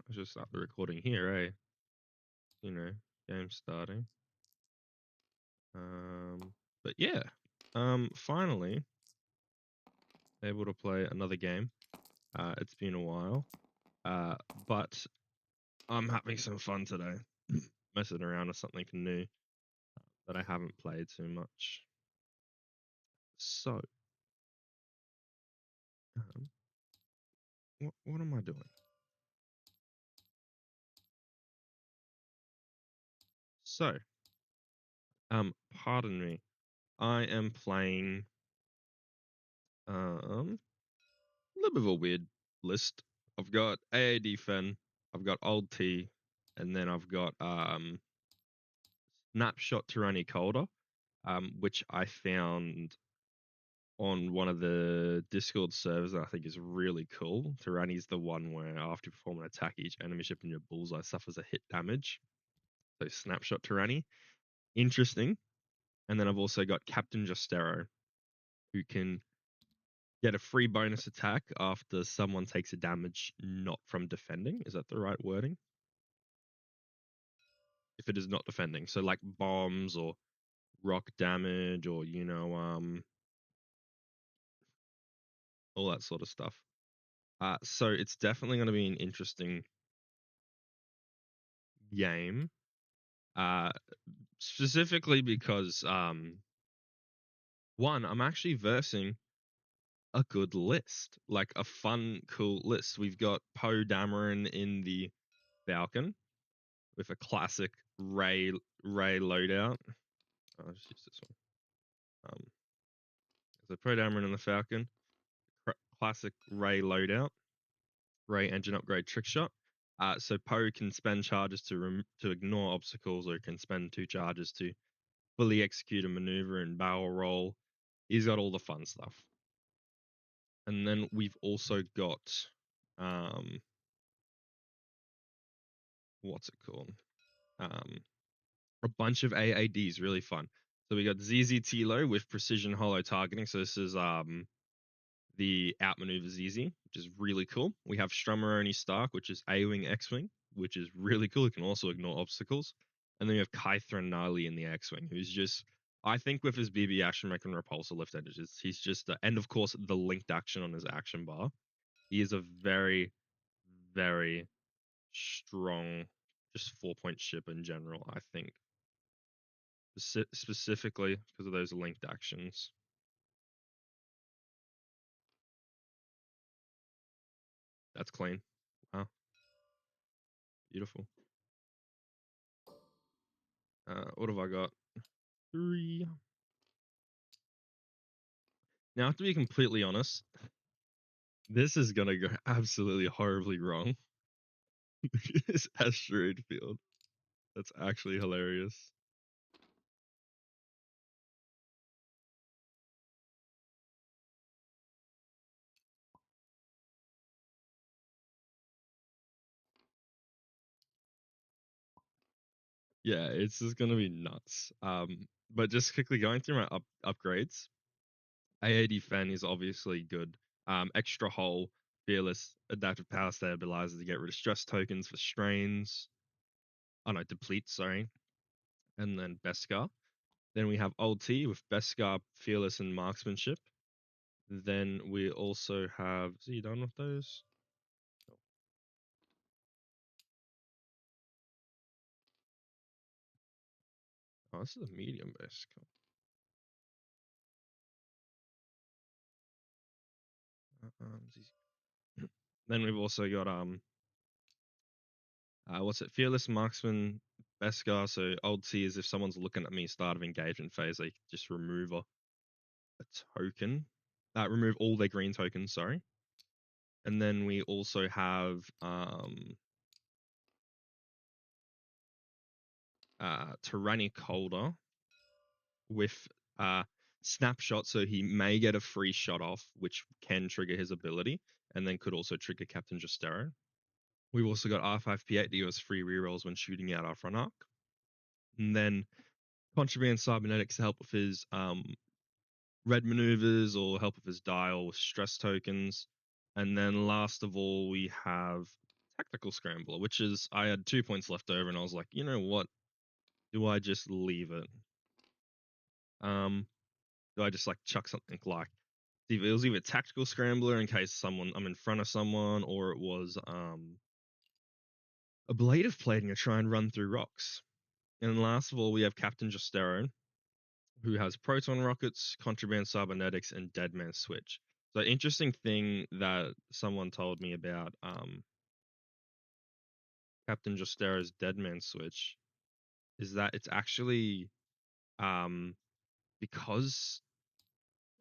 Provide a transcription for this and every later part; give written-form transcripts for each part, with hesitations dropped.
I should start the recording here, eh? You know, game starting. But yeah, finally able to play another game. It's been a while, but I'm having some fun today, messing around with something new that I haven't played too much. So, what am I doing? So, pardon me. I am playing a little bit of a weird list. I've got AAD Fen, I've got Old T, and then I've got Snapshot Torani Colder, which I found on one of the Discord servers that I think is really cool. Torani's the one where after you perform an attack, each enemy ship in your bullseye suffers a hit damage. So Snapshot Torani, interesting. And then I've also got Captain Justero, who can get a free bonus attack after someone takes a damage not from defending. Is that the right wording? If it is not defending. So like bombs or rock damage or, all that sort of stuff. So it's definitely going to be an interesting game. Specifically because, one, I'm actually versing a good list, like a fun, cool list. We've got Poe Dameron in the Falcon with a classic Ray loadout. I'll just use this one. So Poe Dameron in the Falcon, classic Ray loadout, Ray engine upgrade trick shot. So Poe can spend charges to ignore obstacles, or can spend 2 charges to fully execute a maneuver and barrel roll. He's got all the fun stuff. And then we've also got what's it called? A bunch of AADs, really fun. So we got ZZ Tilo with precision hollow targeting. So this is the outmaneuver ZZ, which is really cool. We have Strummeroni Stark, which is A-Wing X-Wing, which is really cool. It can also ignore obstacles. And then we have Kythron Gnarly in the X-Wing, who's just, I think with his BB astromech and repulsor lift edges, he's just, and of course the linked action on his action bar. He is a very, very strong, just 4-point ship in general, I think. Specifically because of those linked actions. That's clean. Wow. Beautiful. What have I got? 3. Now, to be completely honest, this is gonna go absolutely horribly wrong. This asteroid field. That's actually hilarious. Yeah, it's just gonna be nuts. But just quickly going through my upgrades. AAD Fen is obviously good. Extra hull, fearless, adaptive power stabilizer to get rid of stress tokens for strains. Oh no, deplete, sorry. And then Beskar. Then we have Old T with Beskar, fearless, and marksmanship. Then we also have. Is he done with those? Oh, this is a medium Beskar. Then we've also got what's it? Fearless marksman Beskar. So Old T is if someone's looking at me start of engagement phase, they just remove a token. Remove all their green tokens. Sorry. And then we also have Torani Colder with snapshot, so he may get a free shot off, which can trigger his ability, and then could also trigger Captain Justero. We've also got R5P8 that gives free rerolls when shooting out our front arc. And then Contraband Cybernetics to help with his red maneuvers or help with his dial with stress tokens. And then last of all, we have tactical scrambler, which is I had 2 points left over, and I was like, you know what? Do I just leave it? Do I just like chuck something like it was either tactical scrambler in case I'm in front of someone, or it was ablative plating to try and run through rocks. And last of all, we have Captain Justero, who has proton rockets, contraband cybernetics, and deadman switch. So interesting thing that someone told me about Captain Justero's deadman switch is that it's actually um, because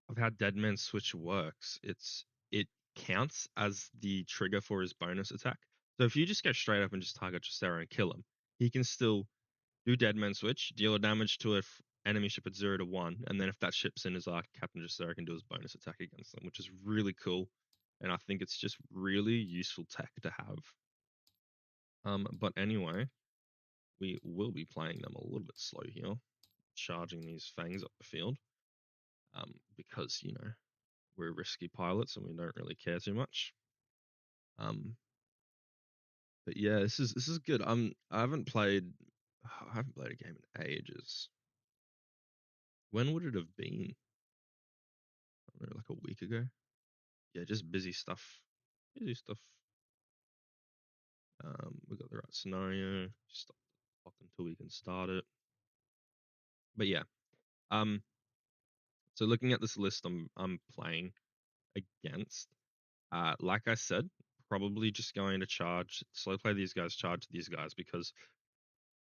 of how deadman switch works. It counts as the trigger for his bonus attack. So if you just go straight up and just target Justero and kill him, he can still do Deadman Switch, deal damage to an enemy ship at 0 to 1, and then if that ship's in his arc, Captain Justero can do his bonus attack against them, which is really cool. And I think it's just really useful tech to have. But anyway, we will be playing them a little bit slow here, charging these fangs up the field. Because, you know, we're risky pilots and we don't really care too much. But yeah, this is good. I haven't played a game in ages. When would it have been? I don't know, like a week ago. Yeah, just busy stuff. Busy stuff. We got the right scenario. Stop the clock until we can start it. But yeah. So looking at this list I'm playing against, like I said, probably just going to slow play these guys, charge these guys, because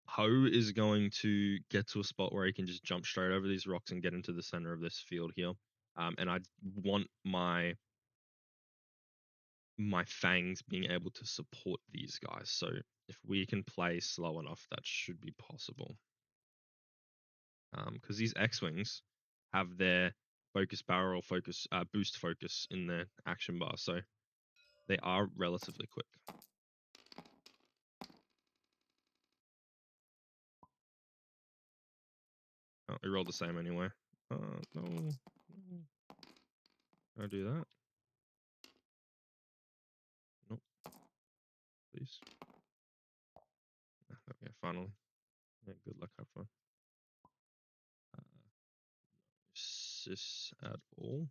Ho is going to get to a spot where he can just jump straight over these rocks and get into the center of this field here. And I want my fangs being able to support these guys. So if we can play slow enough, that should be possible. Because these X-Wings have their focus barrel focus, boost focus in their action bar, so they are relatively quick. Oh, we rolled the same anyway. No. Can I do that? Nope. Please. Okay, finally. Yeah, good luck, have fun. Sis at all.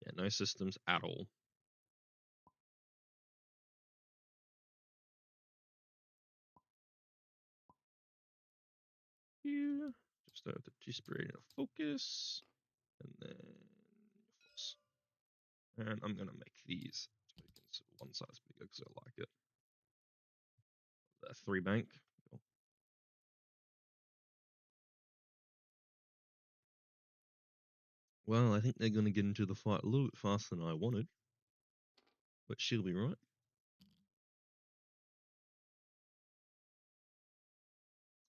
Yeah, no systems at all. Here, just start with the G-Spirit in a focus, and then force. And I'm gonna make these tokens one size bigger because I like it. 3 bank. Cool. Well, I think they're gonna get into the fight a little bit faster than I wanted, but she'll be right.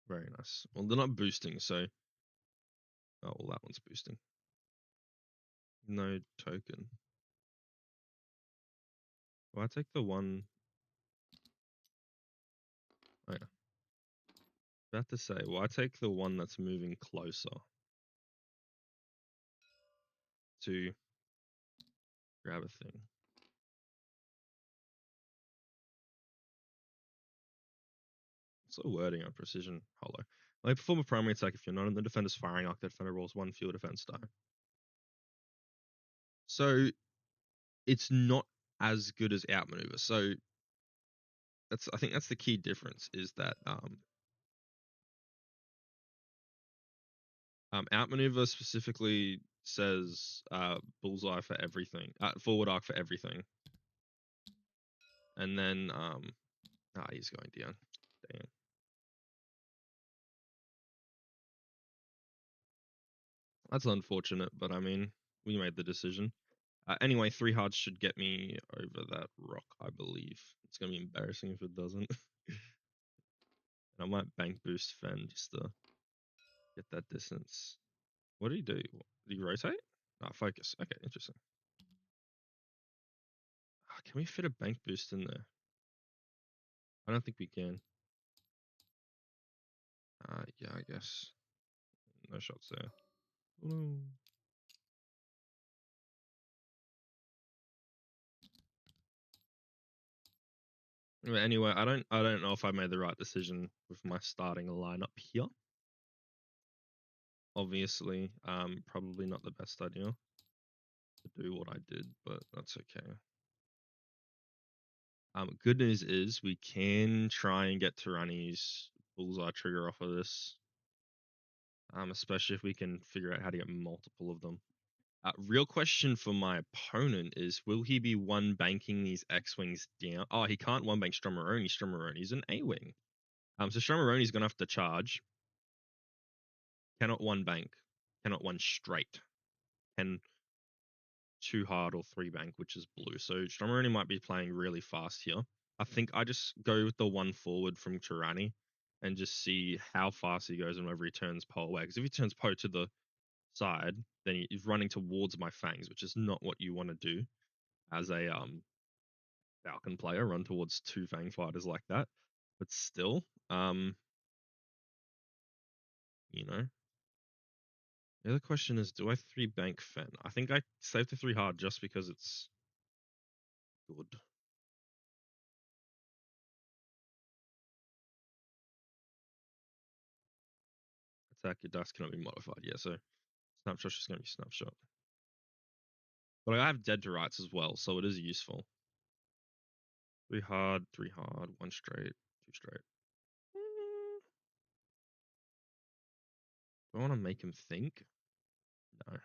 Very nice. Well, they're not boosting, so. Oh, well, that one's boosting. No token. Well, I take the one. Oh, yeah. About to say, well, I take the one that's moving closer to grab a thing. What's the wording on precision hollow? Like, perform a primary attack if you're not in the defender's firing arc. The defender rolls 1 field defense die. So it's not as good as outmaneuver. So I think that's the key difference, is that outmaneuver specifically says bullseye for everything, forward arc for everything, and then he's going down. Damn. That's unfortunate, but I mean, we made the decision. Anyway, 3 hearts should get me over that rock, I believe. It's gonna be embarrassing if it doesn't. I might bank boost Fen just to get that distance. What did he do? Did he rotate? Focus. Okay, interesting. Can we fit a bank boost in there? I don't think we can. Yeah, I guess. No shots there. Ooh. But anyway, I don't know if I made the right decision with my starting lineup here. Obviously, probably not the best idea to do what I did, but that's okay. Good news is we can try and get Torani's bullseye trigger off of this. Especially if we can figure out how to get multiple of them. Real question for my opponent is, will he be one banking these X-Wings down? Oh, he can't one bank Stromeroni. Stromeroni's an A-Wing. So Stromeroni's gonna have to charge. Cannot one bank. Cannot one straight. Can two hard or three bank, which is blue. So Stromeroni might be playing really fast here. I think I just go with the one forward from Torani and just see how fast he goes and whether he turns Poe away. Because if he turns Poe to the side, then he's running towards my fangs, which is not what you want to do as a Falcon player. Run towards two fang fighters like that. But still, you know. The other question is, do I three bank Fen? I think I saved the three hard just because it's good. Attack your dust cannot be modified. Yeah, so snapshot's just gonna be snapshot. But I have dead to rights as well, so it is useful. Three hard, one straight, two straight. Do I want to make him think? No.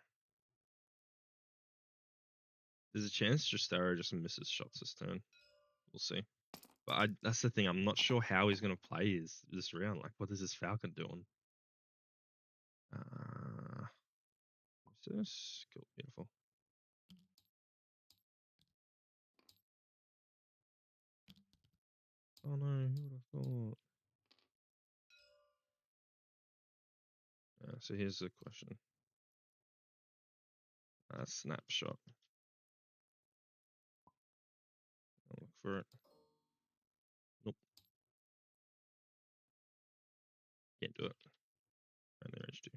There's a chance Justero just misses shots this turn. We'll see. But that's the thing. I'm not sure how he's going to play this round. Like, what is this Falcon doing? What's this? Cool, beautiful. Oh no, who would have thought? So here's the question. Snapshot. I'll look for it. Nope. Can't do it. And there is two.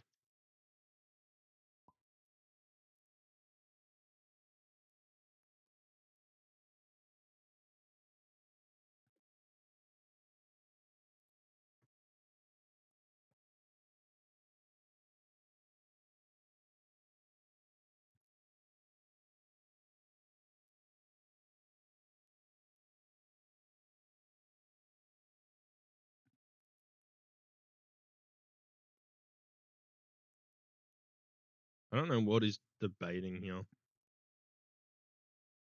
I don't know what he's debating here.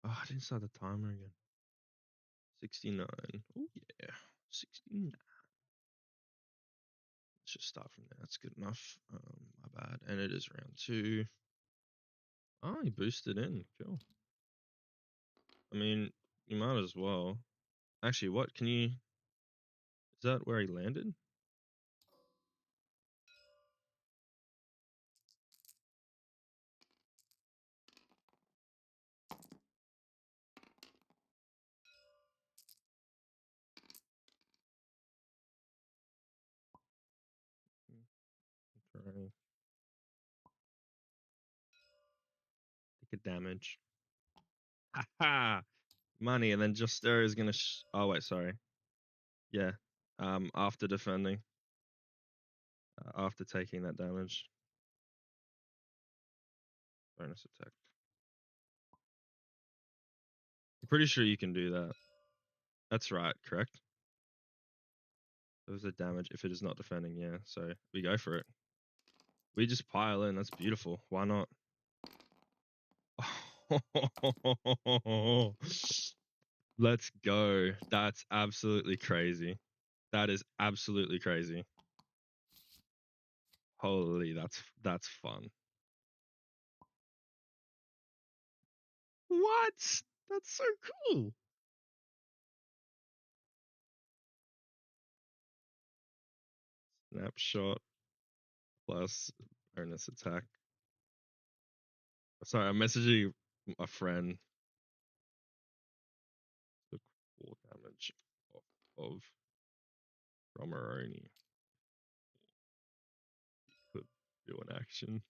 Oh, I didn't start the timer again. 69. Oh yeah, 69. Let's just start from there. That's good enough. My bad. And it is round 2. Oh, he boosted in. Cool. I mean, you might as well. Actually, what can you? Is that where he landed? Torani. Take a damage. Ha! Money, and then Juster is gonna. Oh wait, sorry. Yeah. After defending, after taking that damage, bonus attack. I'm pretty sure you can do that. That's right, correct? There's a damage if it is not defending. Yeah, so we go for it. We just pile in. That's beautiful. Why not? Let's go. That's absolutely crazy. That is absolutely crazy. Holy, that's fun. What? That's so cool. Snapshot plus bonus attack. Sorry, I'm messaging a friend. Took 4 damage of Romaroni. Could do an action.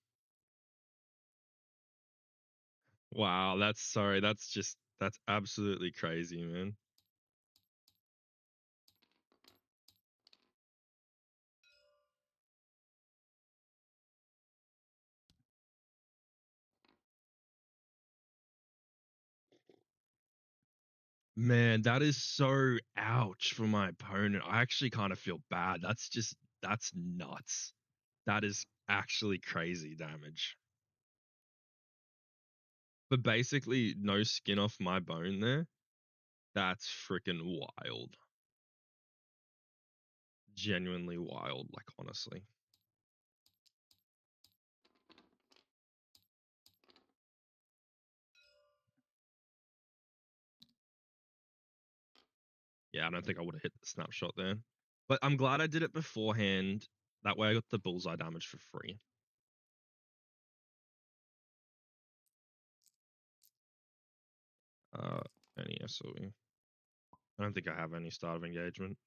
Wow, that's absolutely crazy, man. Man, that is so ouch for my opponent. I actually kind of feel bad. That's nuts. That is actually crazy damage. But basically, no skin off my bone there. That's freaking wild. Genuinely wild, like, honestly. Yeah, I don't think I would have hit the snapshot there. But I'm glad I did it beforehand. That way I got the bullseye damage for free. Any SOE. I don't think I have any start of engagement.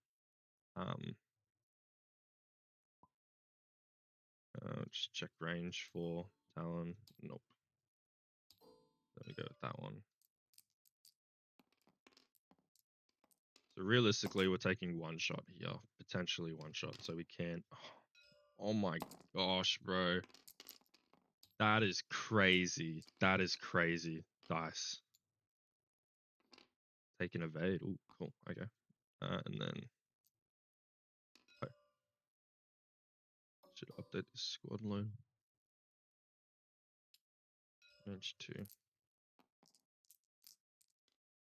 Just check range for Talon. Nope. Let me go with that one. So realistically, we're taking one shot here, potentially one shot, so we can't. Oh my gosh, bro. That is crazy. That is crazy. Dice. Take an evade. Oh, cool. Okay. And then should update the squad load. Range 2.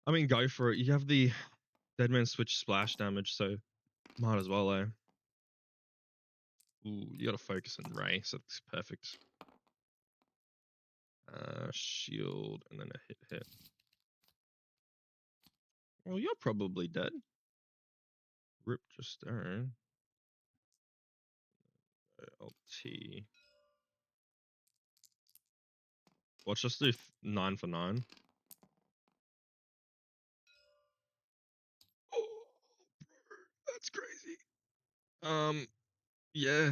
I mean, go for it. You have the Deadman switch splash damage, so might as well, eh? Ooh, you gotta focus on Ray, so that's perfect. Shield, and then a hit. Well, you're probably dead. Rip just there. LT. Watch us do 9 for 9. Oh, that's crazy. Yeah.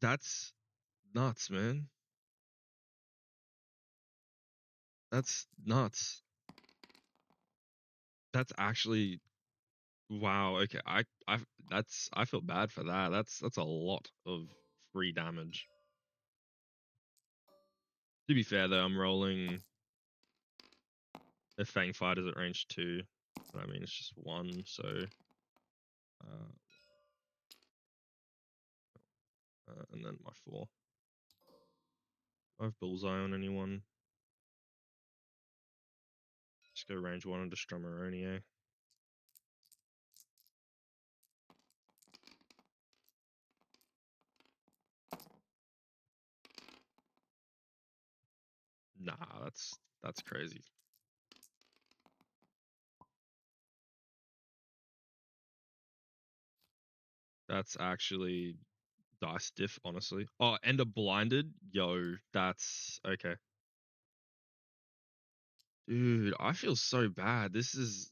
That's nuts, man. That's nuts. That's actually wow. Okay, I feel bad for that. That's a lot of free damage. To be fair though, I'm rolling the Fang Fighters at range 2. But I mean, it's just 1, so and then my 4. I have bullseye on anyone. Just go range 1 and destroy Maroni, eh? Nah, that's crazy. That's actually dice diff, honestly. Oh, and a blinded? Yo, that's okay. Dude, I feel so bad. This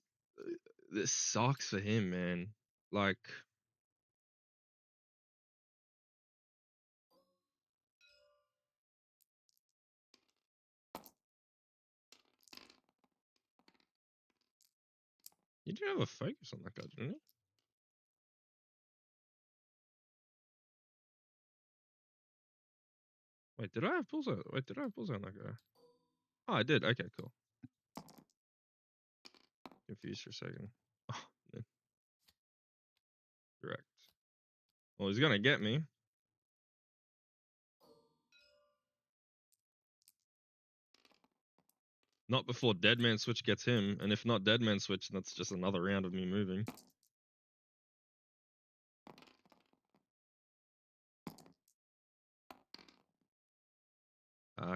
sucks for him, man. Like, you didn't have a focus on that guy, didn't you? Wait, did I have bullseye? Wait, did I have bullseye on that guy? Oh, I did. Okay, cool. Confused for a second. Oh, yeah. Correct. Well, he's gonna get me. Not before Deadman Switch gets him, and if not Deadman Switch, that's just another round of me moving.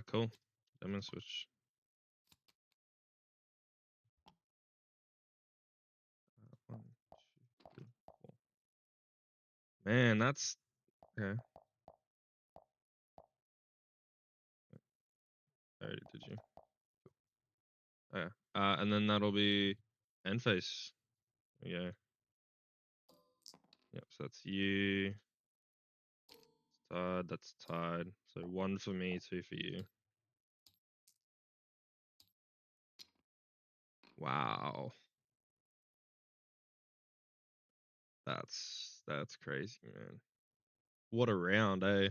Cool. Deadman Switch. One, two, three, 4. Man, that's okay. I already did you. Oh, yeah. And then that'll be end face. Yeah. Yep. So that's you. Tied. That's tied. So 1 for me, 2 for you. Wow. That's crazy, man. What a round, eh?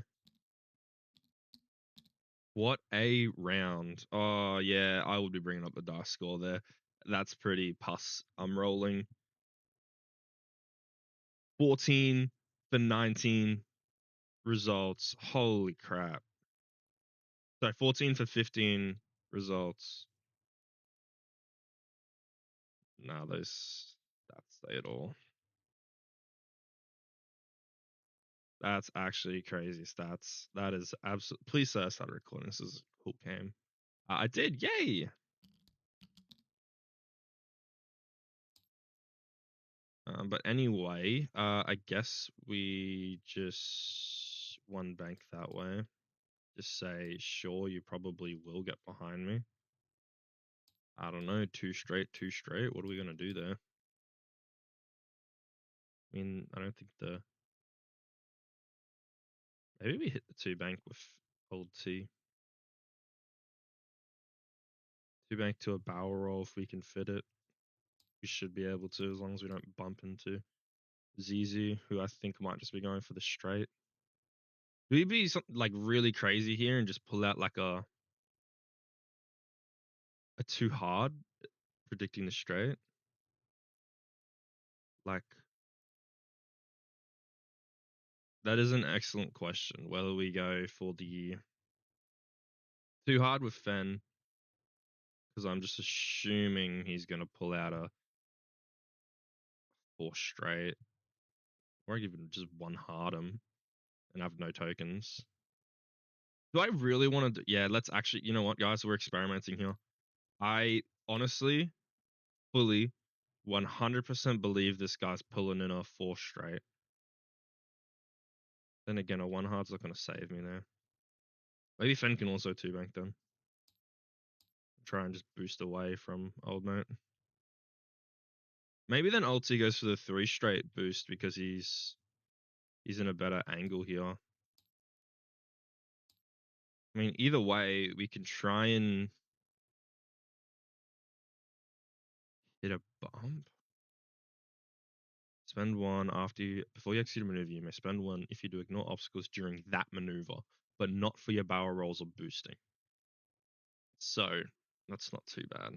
What a round. Oh, yeah, I would be bringing up the dice score there. That's pretty pus. I'm rolling 14 for 19 results. Holy crap. So 14 for 15 results. No, those that's say it all. That's actually crazy stats. That is absolutely. Please say I started recording. This is a cool game. I did. Yay! But anyway, I guess we just one bank that way. Just say, sure, you probably will get behind me. I don't know, two straight, two straight. What are we gonna do there? I mean, I don't think the. Maybe we hit the two bank with old T. Two bank to a barrel roll if we can fit it. We should be able to, as long as we don't bump into ZZ, who I think might just be going for the straight. Do we be something like really crazy here and just pull out like a too hard predicting the straight? Like that is an excellent question. Whether we go for the too hard with Fen, because I'm just assuming he's gonna pull out a four straight, or even just one hard'em and have no tokens. Do I really want to? Yeah, let's actually. You know what, guys? We're experimenting here. I honestly, fully, 100% believe this guy's pulling in a four straight. Then again, a one hard's not gonna save me there. Maybe Fen can also two bank then. Try and just boost away from old mate. Maybe then ulti goes for the three straight boost because he's in a better angle here. I mean, either way, we can try and hit a bump. Spend one before you execute a maneuver. You may spend one if you do ignore obstacles during that maneuver, but not for your barrel rolls or boosting. So that's not too bad.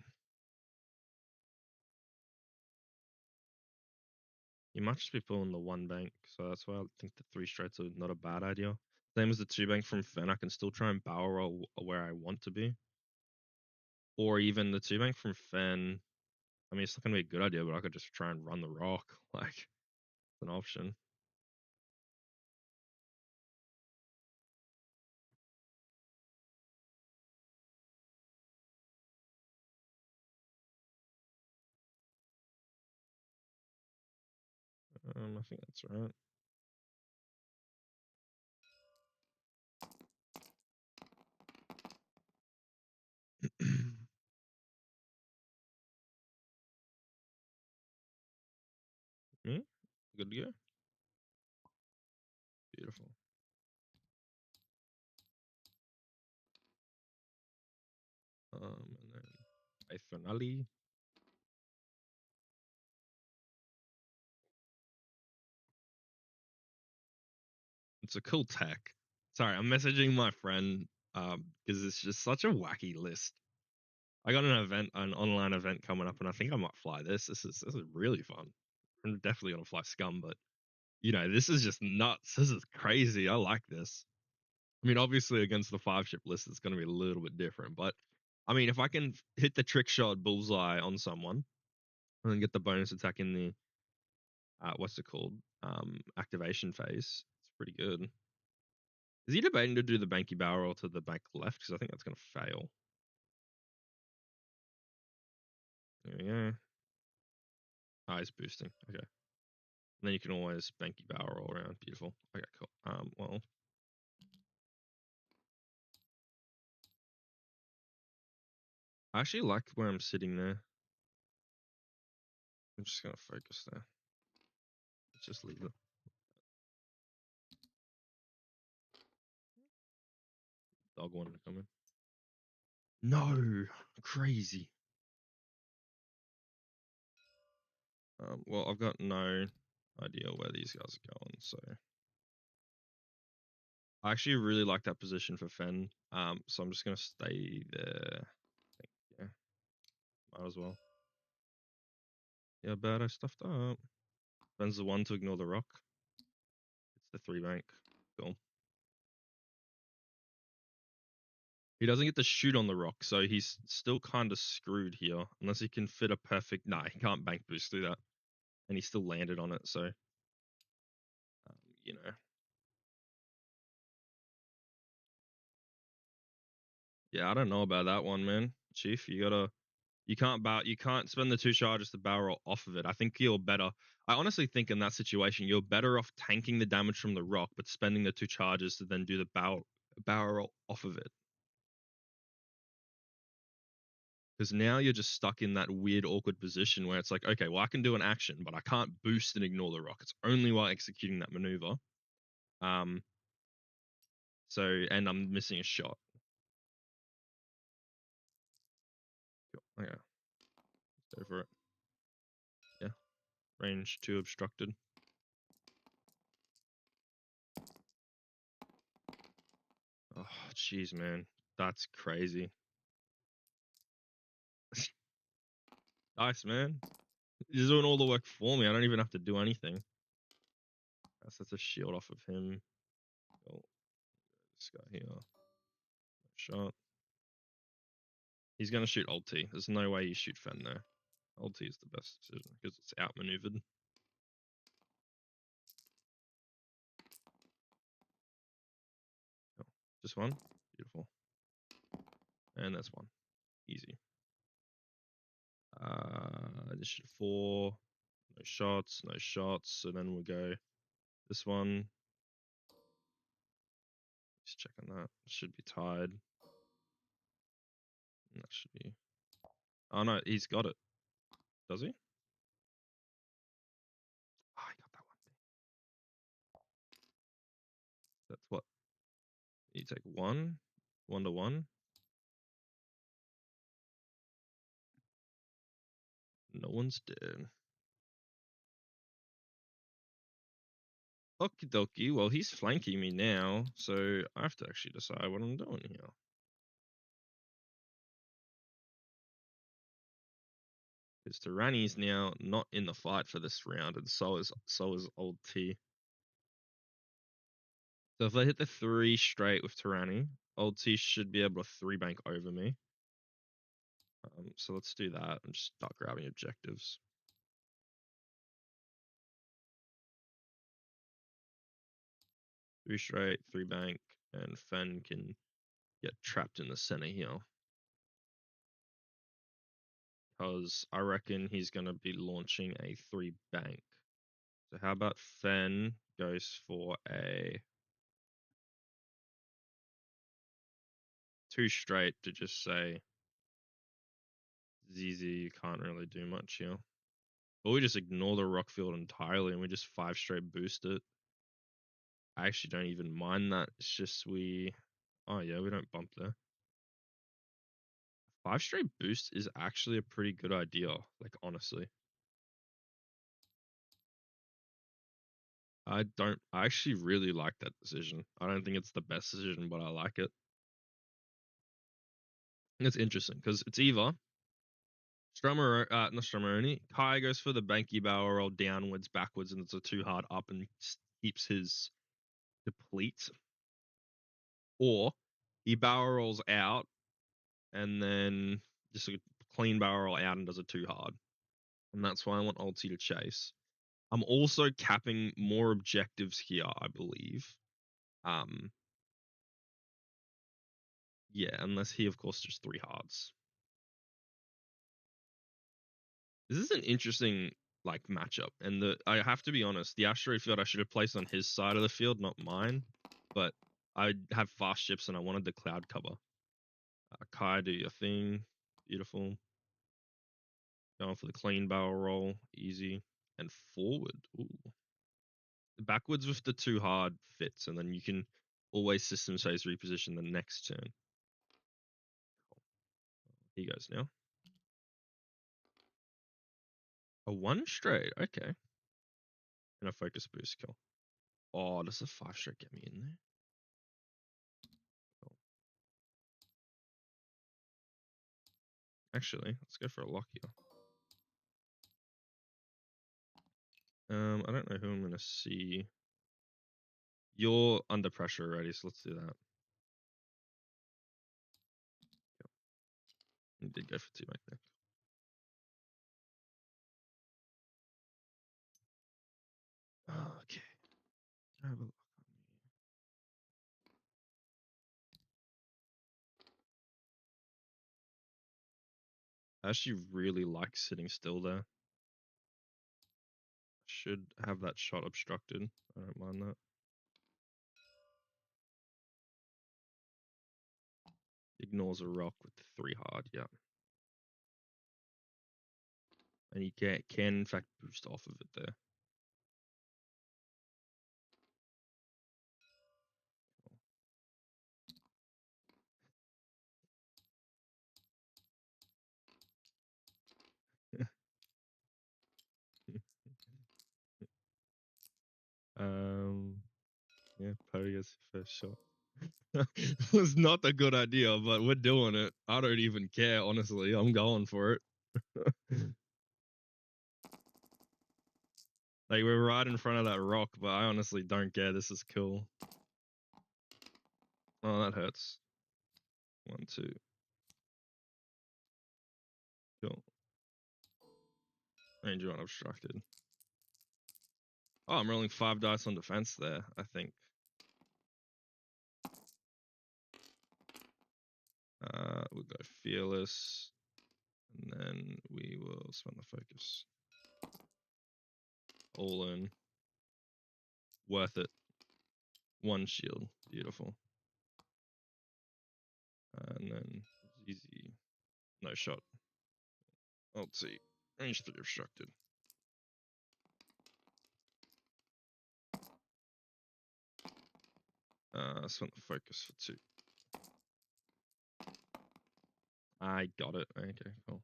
You might just be pulling the one bank, so that's why I think the three straights are not a bad idea. Same as the two bank from Fen, I can still try and barrel roll where I want to be. Or even the two bank from Fen. I mean, it's not going to be a good idea, but I could just try and run the rock. Like, it's an option. I think that's right. Me? Good to go? Beautiful. And then a finale. It's a cool tech. Sorry, I'm messaging my friend because it's just such a wacky list. I got an online event coming up, and I think I might fly this. This is really fun. I'm definitely gonna fly Scum, but this is just nuts. This is crazy. I like this. I mean, obviously against the 5-ship list, it's gonna be a little bit different, but I mean, if I can hit the trick shot bullseye on someone and then get the bonus attack in the what's it called? Activation phase, it's pretty good. Is he debating to do the banky barrel to the bank left? Because I think that's gonna fail. There we go. He's boosting. Okay. And then you can always banky barrel roll around. Beautiful. Okay, cool. Well, I actually like where I'm sitting there. I'm just gonna focus there. Let's just leave it. Dog wanted to come in. No, crazy. Well, I've got no idea where these guys are going, so I actually really like that position for Fen. So I'm just gonna stay there. Yeah, might as well. Yeah, bad. I stuffed up. Fen's the one to ignore the rock. It's the 3 bank. Cool. He doesn't get to shoot on the rock, so he's still kind of screwed here. Unless he can fit a perfect... Nah, he can't bank boost through that. And he still landed on it, so... you know. Yeah, I don't know about that one, man. Chief, you gotta... You can't spend the 2 charges to barrel off of it. I think you're better... I honestly think in that situation, you're better off tanking the damage from the rock, but spending the 2 charges to then do the barrel off of it. Because now you're just stuck in that weird, awkward position where it's like, okay, well, I can do an action, but I can't boost and ignore the rock. It's only while executing that maneuver. And I'm missing a shot. Okay, let's go for it. Yeah, range 2 obstructed. Oh, jeez, man, that's crazy. Nice, man. He's doing all the work for me. I don't even have to do anything. That's a shield off of him. Oh, this guy here. Shot. He's gonna shoot ulti. There's no way you shoot Fen there. Ulti is the best decision because it's outmaneuvered. Oh, just one. Beautiful. And that's one. Easy. Initiative 4. No shots, no shots. So then we'll go this one. Just checking that. Should be tied. That should be... Oh no, he's got it. Does he? Oh, he got that one. That's what? You take 1. 1 to 1. No one's dead. Okie dokie. Well, he's flanking me now, so I have to actually decide what I'm doing here. Because Torani's now not in the fight for this round, and so is old T. So if I hit the 3 straight with Torani, old T should be able to 3 bank over me. So let's do that and just start grabbing objectives. Three straight, 3 bank, and Fen can get trapped in the center here. Because I reckon he's going to be launching a 3 bank. So how about Fen goes for a 2 straight to just say, ZZ, you can't really do much here. Or we just ignore the rock field entirely and we just 5 straight boost it. I actually don't even mind that. It's just oh yeah, we don't bump there. 5 straight boost is actually a pretty good idea, like honestly. I actually really like that decision. I don't think it's the best decision, but I like it. It's interesting because it's either not Strummeroni. Kai goes for the banky barrel roll downwards, backwards, and it's a 2 hard up and keeps his deplete. Or he barrel rolls out and then just a clean barrel roll out and does a 2 hard. And that's why I want ulti to chase. I'm also capping more objectives here, I believe. Yeah, unless he, of course, just 3 hards. This is an interesting matchup, and I have to be honest, the asteroid field I should have placed on his side of the field, not mine. But I have fast ships, and I wanted the cloud cover. Kai, do your thing, beautiful. Going for the clean barrel roll, easy, and forward. Ooh, backwards with the 2 hard fits, and then you can always system phase reposition the next turn. He goes now. A 1 straight, okay. And a focus boost kill. Oh, does a 5 straight get me in there? Actually, let's go for a lock here. I don't know who I'm gonna see. You're under pressure already, so let's do that. Yep. You did go for 2 magnet. Okay. Have a look on me. I actually really like sitting still there. Should have that shot obstructed. I don't mind that. Ignores a rock with 3 hard, yeah. And you can in fact boost off of it there. Yeah, Poe gets the first shot. It was not a good idea, but we're doing it. I don't even care, honestly. I'm going for it. Like, we're right in front of that rock, but I honestly don't care. This is cool. Oh, that hurts. 1, 2. Cool. Ranger unobstructed. Oh, I'm rolling 5 dice on defense there, I think. We'll go fearless. And then we will spend the focus. All in. Worth it. 1 shield. Beautiful. And then easy. No shot. Let's see. Range 3 obstructed. Spent the focus for 2. I got it. Okay, cool.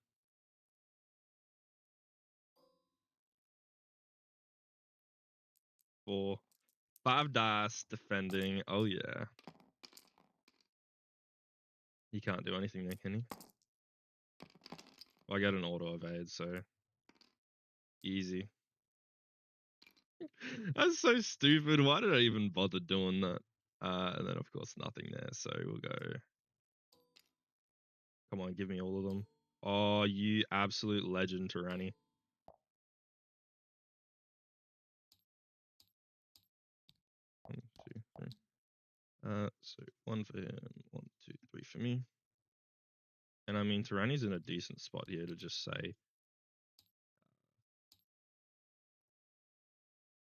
For 5 dice defending. Oh yeah. He can't do anything there, can he? Well, I got an auto evade, so easy. That's so stupid. Why did I even bother doing that? And then of course nothing there, so we'll go. Come on, give me all of them. Oh, you absolute legend, Torani. One, two, three. So 1 for him, 1, 2, 3 for me. And I mean, Torani's in a decent spot here to just say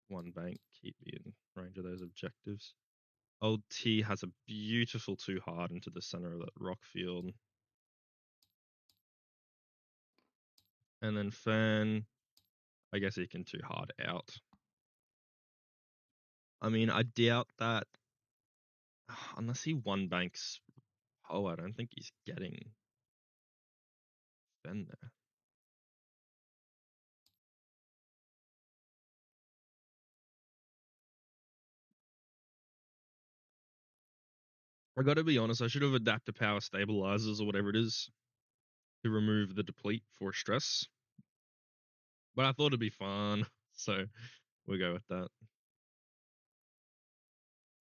1 bank, keep me in range of those objectives. Old T has a beautiful 2 hard into the center of that rock field. And then Fern, I guess he can 2 hard out. I mean, I doubt that unless he 1 banks. Oh, I don't think he's getting Fern there. I gotta be honest, I should have adapted power stabilizers or whatever it is to remove the deplete for stress. But I thought it'd be fun, so we'll go with that.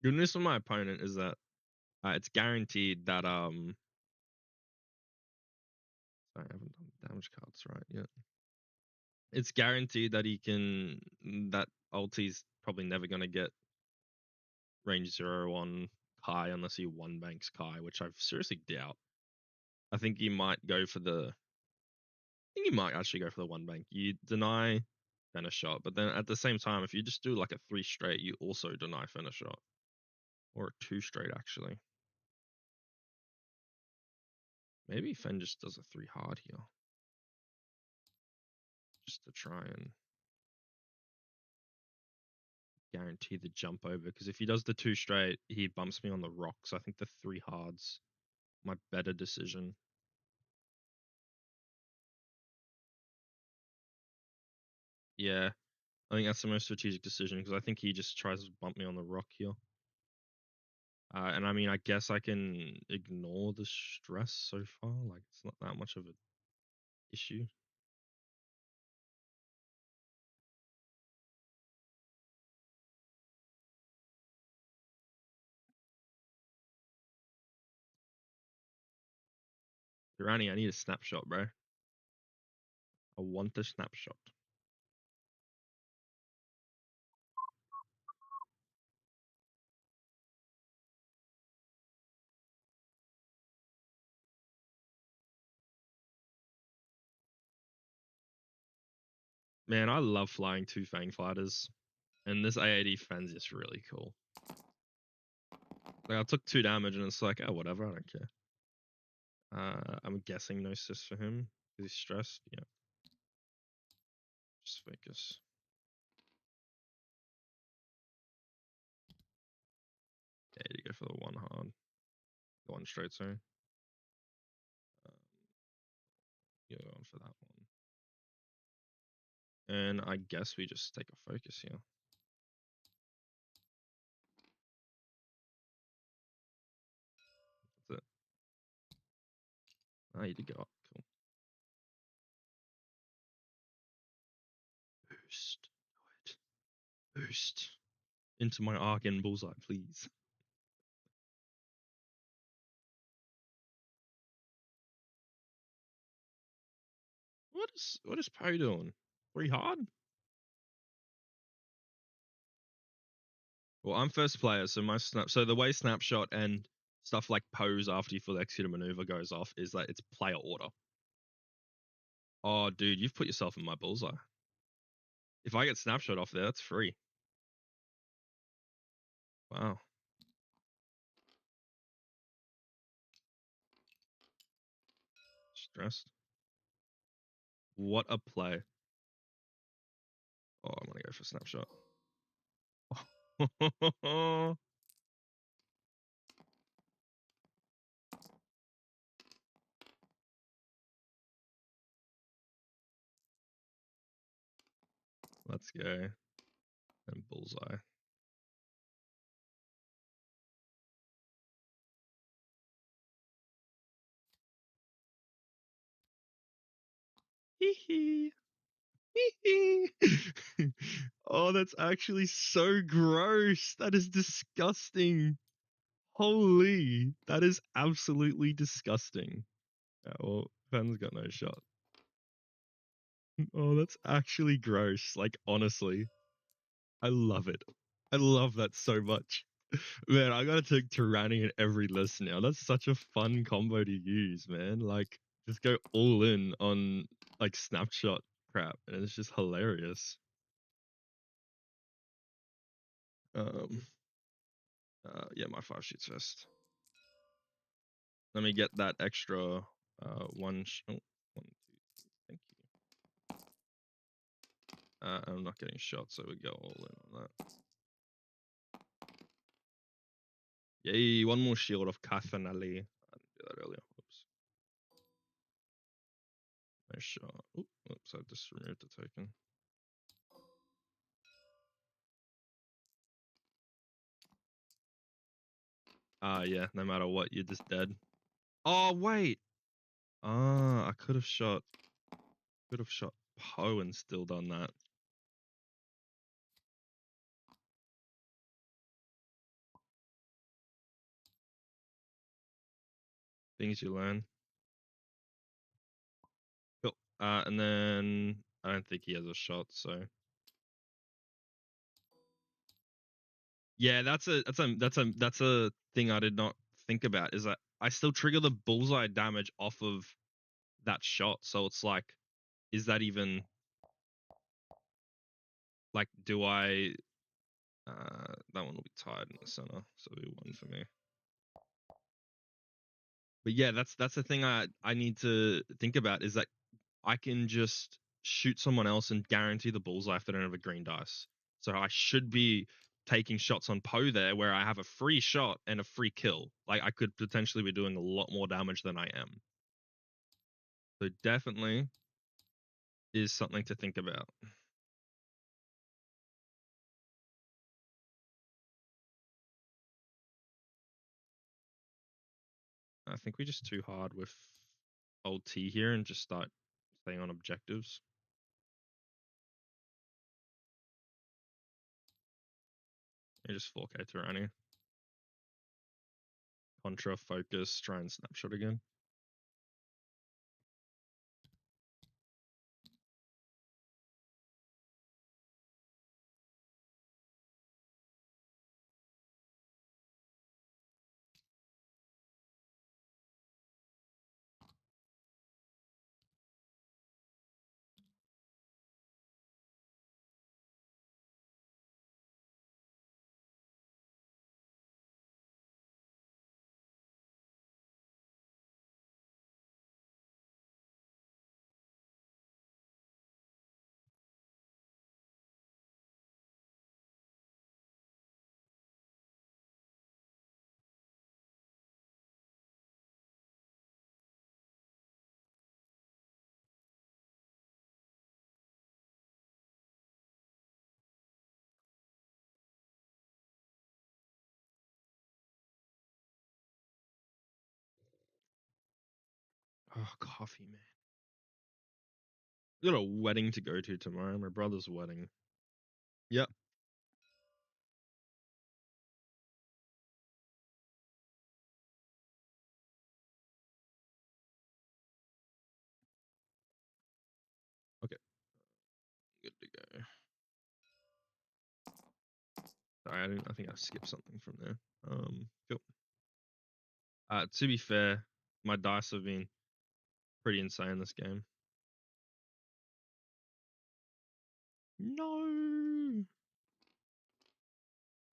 Good news for my opponent is that it's guaranteed that sorry, I haven't done damage cards right yet. It's guaranteed that that ulti's probably never gonna get range 0 on Kai unless he 1 banks Kai, which I seriously doubt. I think he might go for the. I think he might actually go for the 1 bank. You deny Fenner shot, but then at the same time, if you just do like a 3 straight, you also deny Fenner shot, or a 2 straight actually. Maybe Fen just does a 3 hard here, just to try and guarantee the jump over. Because if he does the 2 straight, he bumps me on the rocks. I think the 3 hard's my better decision. Yeah, I think that's the most strategic decision because I think he just tries to bump me on the rock here. And I mean, I guess I can ignore the stress so far. Like, it's not that much of a issue. Torani, I need a snapshot, bro. I want the snapshot. Man, I love flying two Fang fighters. And this A80 fan's just really cool. Like, I took 2 damage and it's like, oh, whatever, I don't care. I'm guessing no sys for him. Is he stressed? Yeah. Just focus. Yeah, you go for the one hard. The one straight, sorry. You're going for that one. And I guess we just take a focus here. That's it. Ah, you did go up. Cool. Boost. Do it. Boost. Into my arc and bullseye, please. What is Poe doing? Pretty hard? Well, I'm first player, so so the way snapshot and stuff like pose after you full execute a maneuver goes off is that it's player order. Oh, dude, you've put yourself in my bullseye. If I get snapshot off there, that's free. Wow. Stressed. What a play. Oh, I'm gonna go for snapshot. Let's go. And bullseye. Hee hee. Oh, that's actually so gross. That is disgusting. Holy, that is absolutely disgusting. Yeah, well, Ben's got no shot. Oh, that's actually gross. Like, honestly, I love it. I love that so much. Man, I gotta take Torani in every list now. That's such a fun combo to use, man. Like, just go all in on like snapshot crap, and it's just hilarious. Um, yeah, my 5 shoots first. Let me get that extra one. Oh, 1, 2, thank you. I'm not getting shot, so we go all in on that. Yay, one more shield of Kathanali. I didn't do that earlier. Oops. No shot. Oops, I just removed the token. Yeah, no matter what, you're just dead. Oh, wait. I could have shot Poe and still done that. Things you learn. Cool. And then I don't think he has a shot, so yeah, that's a thing I did not think about, is that I still trigger the bullseye damage off of that shot. So it's like, is that even like, do I that one will be tied in the center, so it'll be 1 for me. But yeah, that's the thing I need to think about, is that I can just shoot someone else and guarantee the bullseye if they don't have a green dice. So I should be taking shots on Poe there, where I have a free shot and a free kill. Like, I could potentially be doing a lot more damage than I am. So definitely is something to think about. I think we just too hard with old T here and just start staying on objectives. You just 4K Torani. Contra, focus, try and snapshot again. Oh, coffee, man. We got a wedding to go to tomorrow. My brother's wedding. Yep. Okay. Good to go. Sorry, I think I skipped something from there. Cool. To be fair, my dice have been pretty insane this game. No.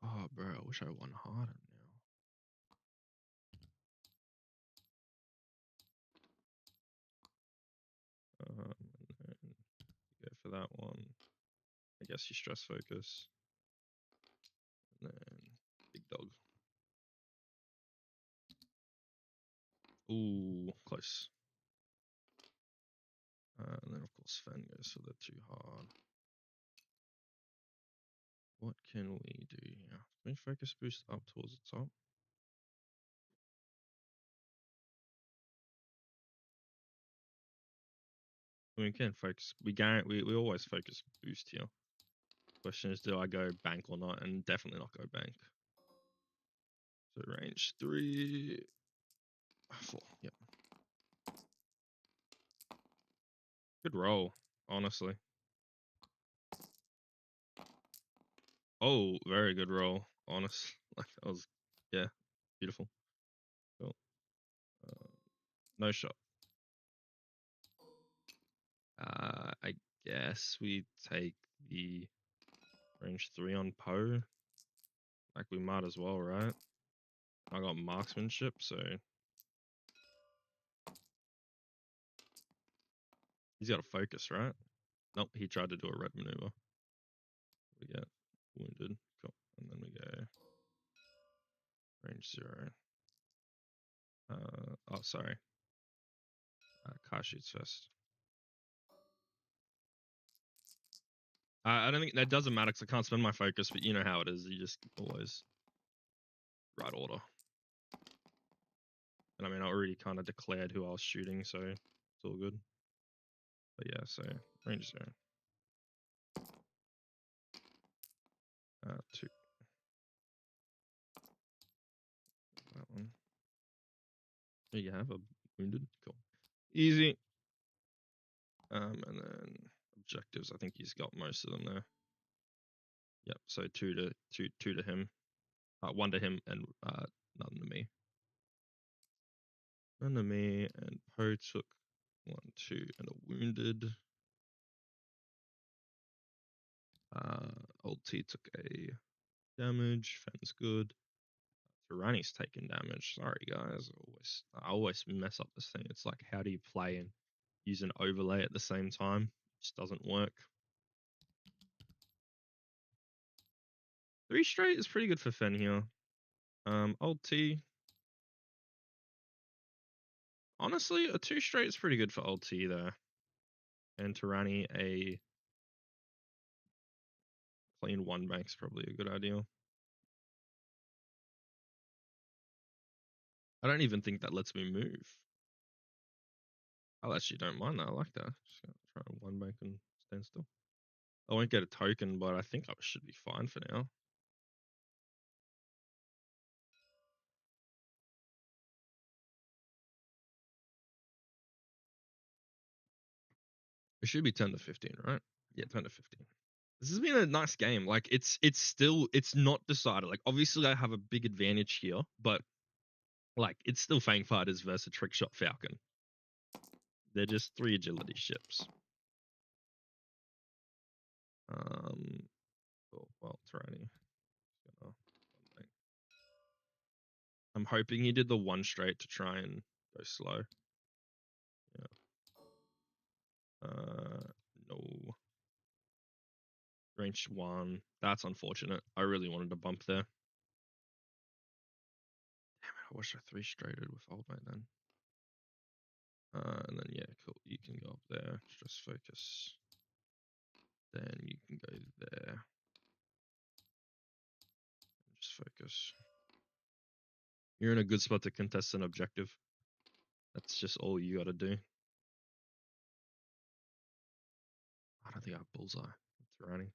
Oh, bro, I wish I won harder now. And then go for that one. I guess you stress focus. And then big dog. Ooh, close. And then of course Fen goes for the too hard. What can we do here? Can we focus boost up towards the top? We can focus. We always focus boost here. Question is, do I go bank or not? And definitely not go bank. So range 3, 4. Yep. Good roll, honestly. Oh, very good roll, honest. Like that was, yeah, beautiful. Cool. No shot. I guess we take the range 3 on Poe. Like we might as well, right? I got marksmanship, so he's got to focus, right? Nope, he tried to do a red maneuver. We get wounded. Cool. And then we go range 0. Oh, sorry. Car shoots first. I don't think that doesn't matter because I can't spend my focus, but you know how it is. You just always right order. And I mean, I already kind of declared who I was shooting, so it's all good. But yeah, so range 0. 2. That one. There you have a wounded. Cool. Easy. And then objectives. I think he's got most of them there. Yep. So 2 to him. 1 to him and none to me. None to me. And Poe took 1, 2, and a wounded. Old T took a damage. Fen's good. Torani's taking damage. Sorry guys. I always mess up this thing. It's like, how do you play and use an overlay at the same time? It just doesn't work. 3 straight is pretty good for Fen here. Old T. Honestly, a 2 straight is pretty good for Old T there. And Torani, a clean 1 bank's probably a good idea. I don't even think that lets me move. I actually don't mind that. I like that. Just gonna try and one bank and stand still. I won't get a token, but I think I should be fine for now. It should be 10 to 15, right? Yeah, 10 to 15. This has been a nice game. Like it's not decided. Like obviously I have a big advantage here, but like it's still Fang Fighters versus Trickshot Falcon. They're just 3 agility ships. Well, Torani. I'm hoping he did the 1 straight to try and go slow. Yeah. No. Range 1. That's unfortunate. I really wanted to bump there. Damn it, I wish I 3 straighted with old mate then. And then yeah, cool. You can go up there. Just focus. Then you can go there. Just focus. You're in a good spot to contest an objective. That's just all you gotta do. I don't think I have bullseye. It's running.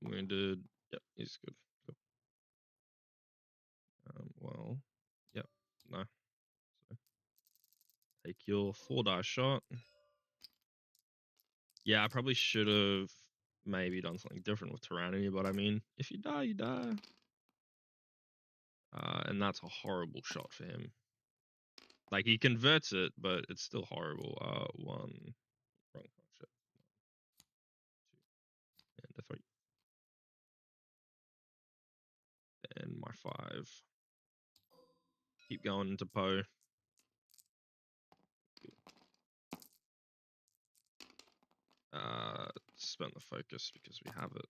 Wounded. Yep, he's good. Cool. Well, yep. No. So take your 4 die shot. Yeah, I probably should have maybe done something different with Torani, but I mean, if you die, you die. And that's a horrible shot for him. Like he converts it, but it's still horrible. 1, wrong shot. 2, and a 3, and my 5. Keep going into Poe. Spend the focus because we have it.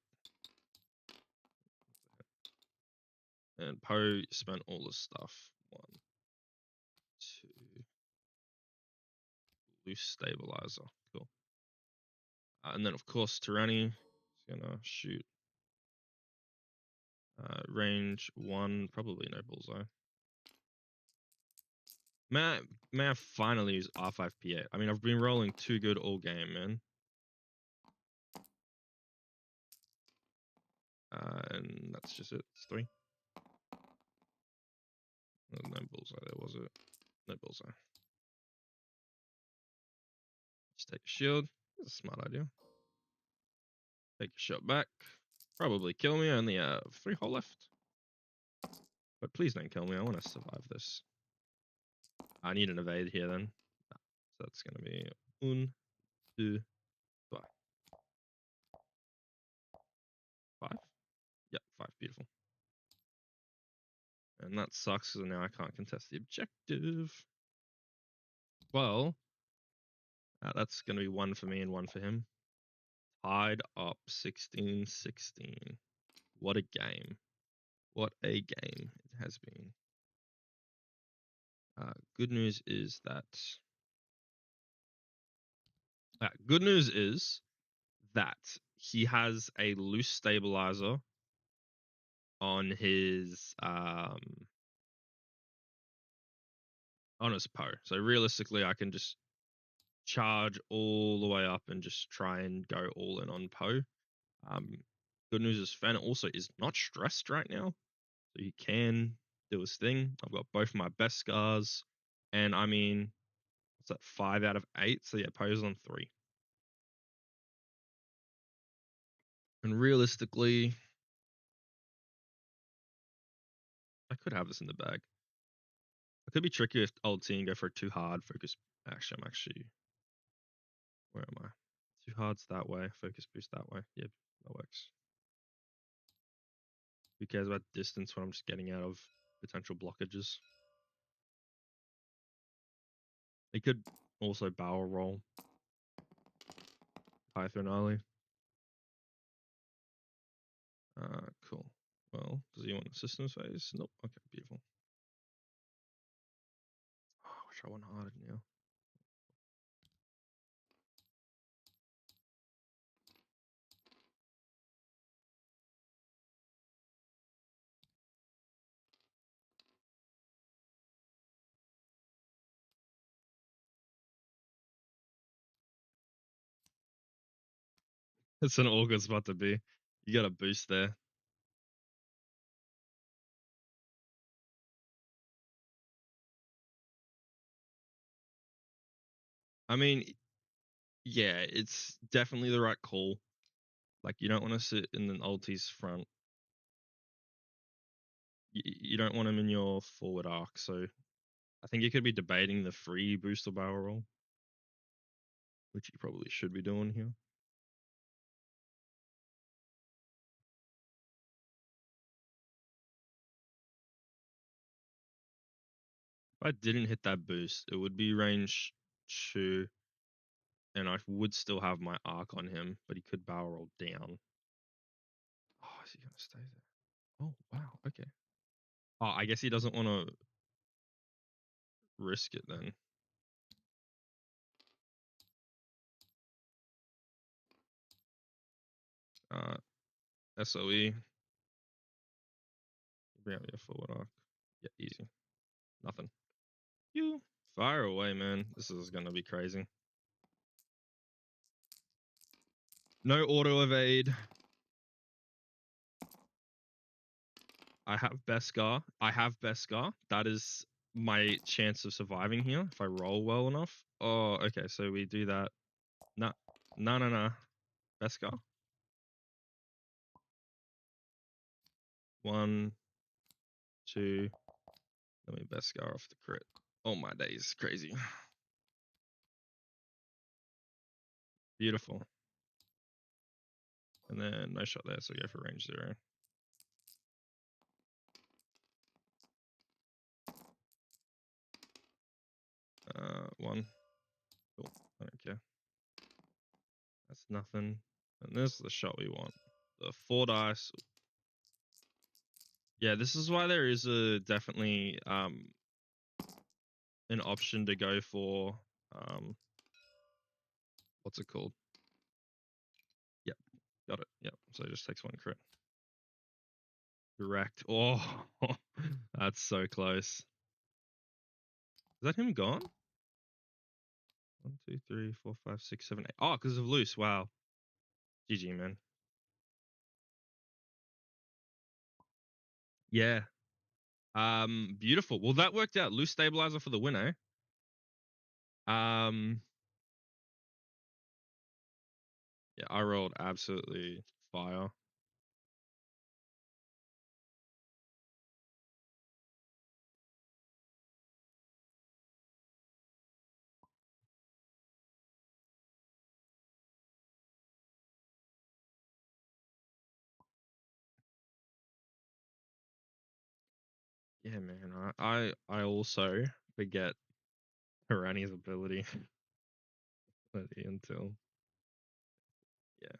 And Poe spent all this stuff. 1, 2. Loose stabilizer. Cool. And then of course Torani is gonna shoot. Range 1, probably no bullseye. May I finally use R5P8? I mean, I've been rolling too good all game, man. And that's just it. It's 3. No bullseye there, was it? No bullseye. Just take a shield. That's a smart idea. Take a shot back. Probably kill me. I only have 3 hull left. But please don't kill me. I want to survive this. I need an evade here then. So that's going to be 1, 2, 3. 5? Yep, 5. Beautiful. And that sucks because now I can't contest the objective. Well, that's going to be 1 for me and 1 for him. Tied up 16-16. What a game. What a game it has been. Good news is that he has a loose stabilizer on his Poe. So realistically, I can just charge all the way up and just try and go all in on Poe. Good news is Fen also is not stressed right now, so he can do his thing. I've got both my best scars, and I mean, what's that? 5 out of 8. So yeah, Poe's on 3. And realistically, I could have this in the bag. It could be tricky if old team go for too hard focus. Actually, where am I? Too hard's that way. Focus boost that way. Yep, that works. Who cares about distance when I'm just getting out of potential blockages? He could also barrel roll Python early. Cool. Well, does he want a systems phase? Nope. Okay, beautiful. Oh, I wish I went harder now. It's an all good spot to be. You got a boost there. I mean, yeah, it's definitely the right call. Like, you don't want to sit in an ulti's front. You don't want him in your forward arc. So I think you could be debating the free booster barrel roll, which you probably should be doing here. If I didn't hit that boost, it would be range 2, and I would still have my arc on him, but he could barrel roll down. Oh, is he going to stay there? Oh, wow. Okay. Oh, I guess he doesn't want to risk it then. SOE. Bring out your forward arc. Yeah, easy. Nothing. You fire away, man. This is gonna be crazy. No auto evade. I have Beskar. That is my chance of surviving here if I roll well enough. Oh, okay. So we do that. No, no, no, no. Beskar. 1, 2. Let me Beskar off the crit. Oh my days, crazy. Beautiful. And then no shot there, so we go for range 0. One. Cool. I don't care. That's nothing. And this is the shot we want. The 4 dice. Yeah, this is why there is a definitely an option to go for what's it called? Yep, got it. Yep. So it just takes 1 crit. Direct. Oh, that's so close. Is that him gone? 1, 2, 3, 4, 5, 6, 7, 8. Oh, because of loose. Wow. GG, man. Yeah. Beautiful. Well, that worked out. Loose stabilizer for the winner. Yeah, I rolled absolutely fire. Yeah, man. I also forget Torani's ability until yeah.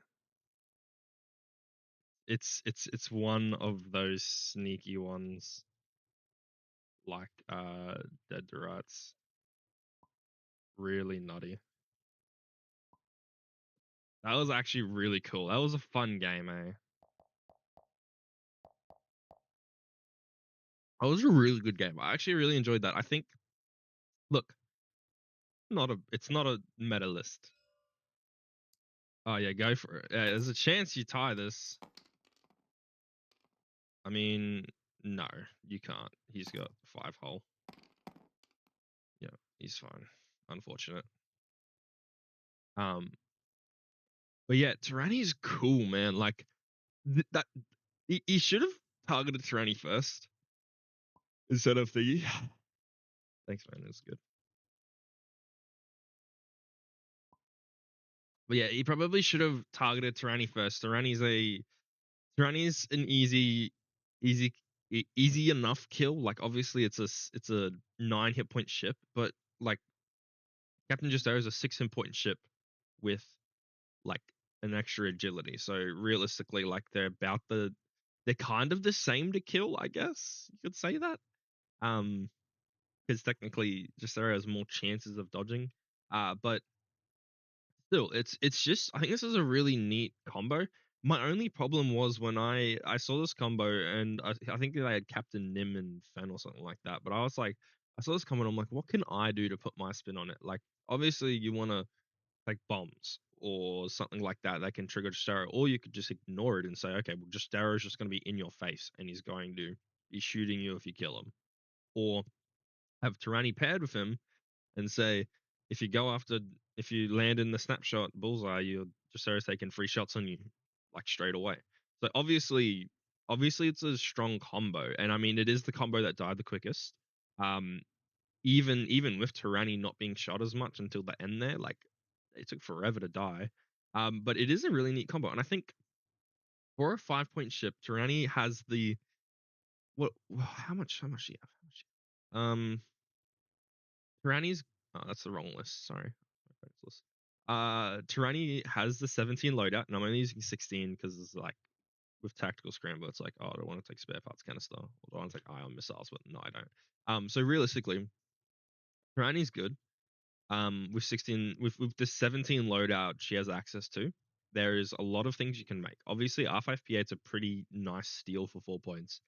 It's one of those sneaky ones like Dead to Rights. Really nutty. That was actually really cool. That was a fun game, eh? That was a really good game. I actually really enjoyed that. I think look, it's not a meta list. Oh yeah, go for it. Yeah, there's a chance you tie this. I mean, no, you can't. He's got 5 hull. Yeah, he's fine. Unfortunate. But yeah, Tyranny's cool, man. Like that, he should have targeted Tyranny first instead of the. Thanks, man. It's good. But yeah, he probably should have targeted Tyranny first. Tyranny's an easy, easy enough kill. Like obviously it's a 9 hit point ship, but like Captain Justo is a 6 hit point ship with like an extra agility. So realistically, like they're kind of the same to kill, I guess you could say that. Because technically Justo has more chances of dodging. But still, it's just I think this is a really neat combo. My only problem was when I saw this combo and I think they had Captain Nim and Fen or something like that. But I was like, I saw this combo and I'm like, what can I do to put my spin on it? Like, obviously you want to take bombs. or something like that that can trigger Justero, or you could just ignore it and say, okay, well, Justero is just going to be in your face and he's going to be shooting you if you kill him. Or have Torani paired with him and say, if you go after, if you land in the snapshot bullseye, your Justero's taking 3 shots on you, like straight away. So obviously it's a strong combo, and I mean it is the combo that died the quickest. Um, even with Torani not being shot as much until the end there, like it took forever to die. But it is a really neat combo, and I think for a 5 point ship, Torani has the what? How much? How much do you have? How much do you have? Torani's. Oh, that's the wrong list. Sorry. List. Torani has the 17 loadout, and I'm only using 16 because it's like with tactical scramble, it's like, oh, I don't want to take spare parts canister, or I want to take ion missiles, but no, I don't. So realistically, Torani's good. With 16, with the 17 loadout she has access to, there is a lot of things you can make. Obviously, R5P8's a pretty nice steal for 4 points.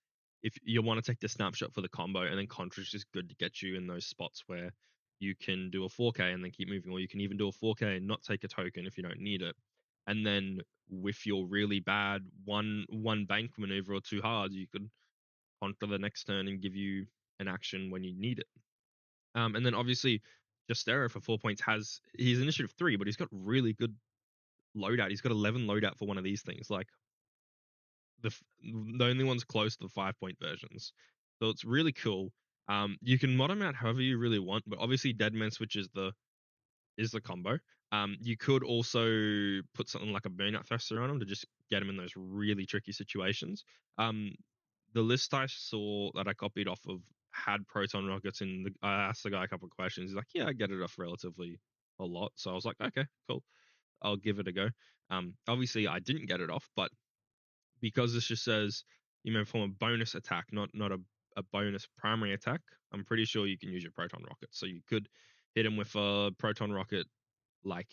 If you want to take the snapshot for the combo, and then Contra's just good to get you in those spots where you can do a 4K and then keep moving, or you can even do a 4K and not take a token if you don't need it. And then with your really bad one bank maneuver or 2 hard, you could Contra the next turn and give you an action when you need it. And then obviously Justero for 4 points he's initiative 3, but he's got really good loadout. He's got 11 loadout for one of these things. Like the only one's close to the 5 point versions, so it's really cool. You can mod him out however you really want, but obviously Deadman Switch is the combo. You could also put something like a burnout thruster on him to just get him in those really tricky situations. The list I saw that I copied off of had proton rockets, and I asked the guy a couple of questions. He's like, "Yeah, I get it off relatively a lot." So I was like, "Okay, cool, I'll give it a go." Obviously I didn't get it off, but because this just says from a bonus attack, not a bonus primary attack, I'm pretty sure you can use your proton rocket. So you could hit him with a proton rocket, like